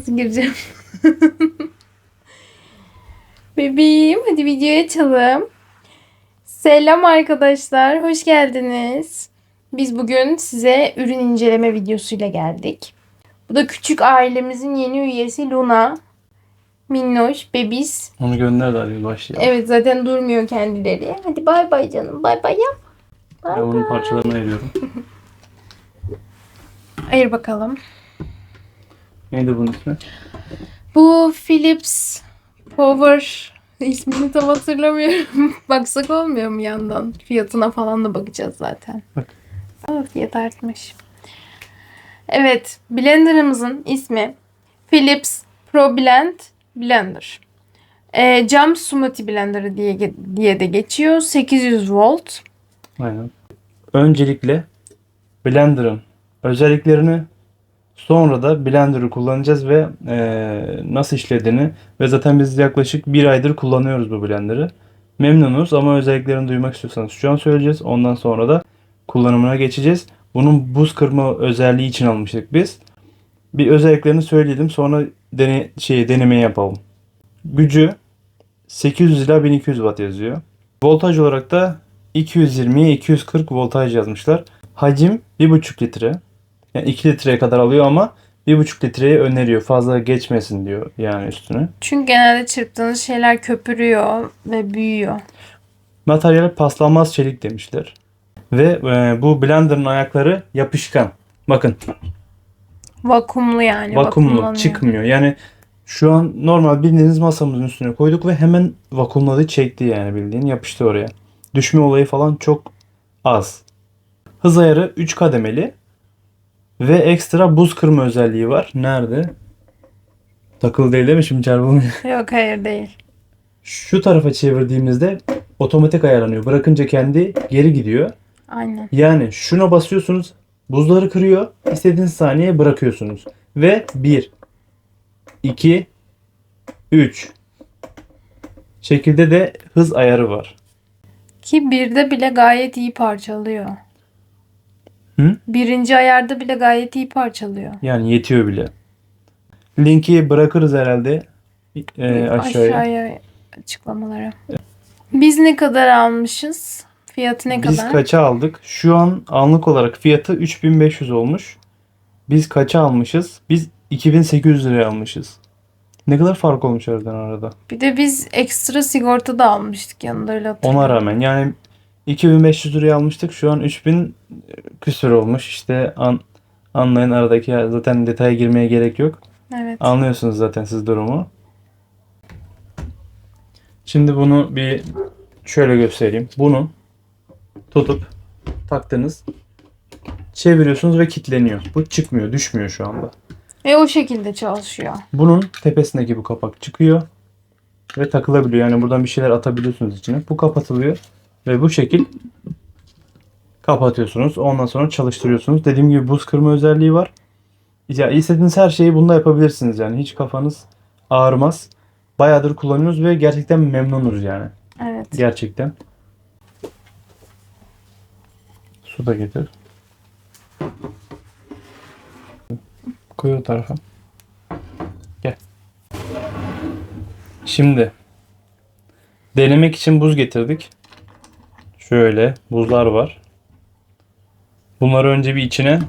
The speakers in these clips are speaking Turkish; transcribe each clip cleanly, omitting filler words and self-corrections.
nasıl gireceğim? Bebeğim hadi videoya açalım. Selam arkadaşlar, hoş geldiniz. Biz bugün size ürün inceleme videosuyla geldik. Bu da küçük ailemizin yeni üyesi Luna. Minnoş, bebiz. Onu gönder de hadi başlayalım. Evet zaten durmuyor kendileri. Hadi bay bay canım, bay bay yap. Ben Bay onun bay. parçalarını ayırıyorum. Ayır bakalım. Neydi bunun ismi? Bu Philips Power ismini tam hatırlamıyorum. Baksak olmuyor mu yandan? Fiyatına falan da bakacağız zaten. Bak. Aa, fiyat artmış. Evet, blenderımızın ismi Philips Pro Blend Blender. Cam smoothie blenderı diye de geçiyor. 800 volt. Aynen. Öncelikle Blender'ın özelliklerini, sonra da Blender'ı kullanacağız ve nasıl işlediğini ve zaten biz yaklaşık bir aydır kullanıyoruz bu Blender'ı. Memnunuz ama özelliklerini duymak istiyorsanız şu an söyleyeceğiz. Ondan sonra da kullanımına geçeceğiz. Bunun buz kırma özelliği için almıştık biz. Bir özelliklerini söyleyelim, sonra denemeyi yapalım. Gücü 800 ila 1200 watt yazıyor. Voltaj olarak da 220'ye 240 voltaj yazmışlar. Hacim 1,5 litre. Yani 2 litreye kadar alıyor ama 1,5 litreye öneriyor. Fazla geçmesin diyor yani üstüne. Çünkü genelde çırptığınız şeyler köpürüyor ve büyüyor. Materyal paslanmaz çelik demişler. Ve bu blenderın ayakları yapışkan. Bakın, Vakumlu yani. vakumlu, Vakumlanıyor. çıkmıyor. Yani şu an normal bildiğiniz masamızın üstüne koyduk ve hemen vakumladı, çekti yani, bildiğin yapıştı oraya. Düşme olayı falan çok az. Hız ayarı 3 kademeli ve ekstra buz kırma özelliği var. Nerede? Takılı değil mi, şimdi çarpılmıyor. Yok hayır değil. Şu tarafa çevirdiğimizde otomatik ayarlanıyor. Bırakınca kendi geri gidiyor. Aynen. Yani şuna basıyorsunuz, buzları kırıyor. İstediğiniz saniye bırakıyorsunuz. Ve 1, 2, 3 şekilde de hız ayarı var. Ki birde bile gayet iyi parçalıyor. Hı? Birinci ayarda bile gayet iyi parçalıyor. Yani yetiyor bile. Linki bırakırız herhalde aşağıya. Aşağıya açıklamalara. Biz ne kadar almışız? Fiyatı ne Biz kadar? kaça aldık? Şu an anlık olarak fiyatı 3500 olmuş. Biz kaça almışız? Biz 2800 liraya almışız. Ne kadar fark olmuş aradan arada. Bir de biz ekstra sigorta da almıştık yanında, öyle hatırlıyorum. Ona rağmen yani 2500 liraya almıştık. Şu an 3000 küsür olmuş. İşte anlayın aradaki, zaten detaya girmeye gerek yok. Evet. Anlıyorsunuz zaten siz durumu. Şimdi bunu bir şöyle göstereyim. Bunu tutup taktınız. Çeviriyorsunuz ve kilitleniyor. Bu çıkmıyor, düşmüyor şu anda. O şekilde çalışıyor. Bunun tepesindeki bu kapak çıkıyor ve takılabiliyor. Yani buradan bir şeyler atabiliyorsunuz içine. Bu kapatılıyor ve bu şekil kapatıyorsunuz. Ondan sonra çalıştırıyorsunuz. Dediğim gibi buz kırma özelliği var. Ya istediğiniz her şeyi bunda yapabilirsiniz yani. Hiç kafanız ağrımaz. Bayağıdır kullanıyoruz ve gerçekten memnunuz yani. Evet. Gerçekten. Su da getir. Koy o tarafa. Gel. Şimdi denemek için buz getirdik. Şöyle buzlar var. Bunları önce bir içine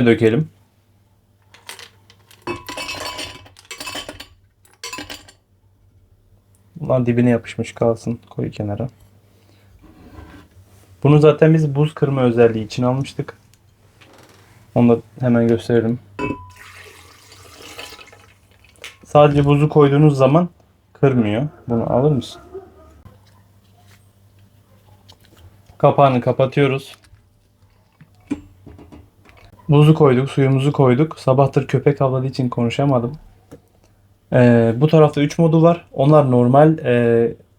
dökelim. Bunlar dibine yapışmış kalsın. Koy kenara. Bunu zaten biz buz kırma özelliği için almıştık. Onu da hemen gösterelim. Sadece buzu koyduğunuz zaman kırmıyor. Bunu alır mısın? Kapağını kapatıyoruz. Buzu koyduk, suyumuzu koyduk. Sabahtır köpek havladığı için konuşamadım. Bu tarafta 3 modu var. Onlar normal,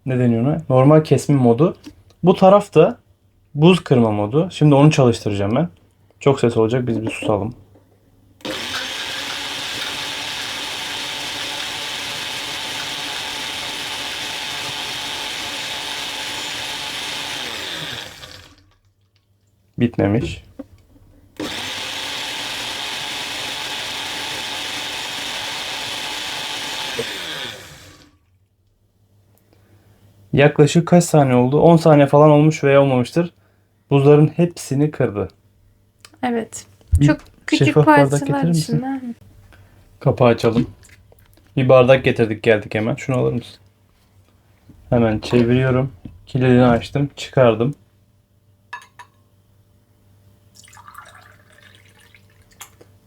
ne deniyor ona? Normal kesme modu. Bu tarafta buz kırma modu. Şimdi onu çalıştıracağım ben. Çok ses olacak. Biz bir susalım. Bitmemiş. Yaklaşık kaç saniye oldu? 10 saniye falan olmuş veya olmamıştır. Buzların hepsini kırdı. Evet. Bir Çok küçük şeffaf bardak parçalar getirir misin? dışında. Kapağı açalım. Bir bardak getirdik geldik hemen. Şunu alır mısın? Hemen çeviriyorum. Kilidini açtım. Çıkardım.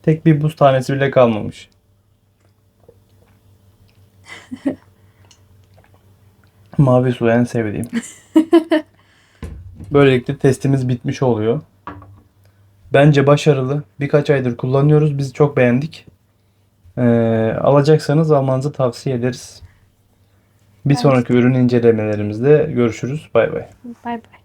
Tek bir buz tanesi bile kalmamış. Mavi su en sevdiğim. Böylelikle testimiz bitmiş oluyor. Bence başarılı. Birkaç aydır kullanıyoruz. Biz çok beğendik. Ee, Alacaksanız almanızı tavsiye ederiz. Bir Bence sonraki ürün incelemelerimizde görüşürüz. Bay bay. bay bay.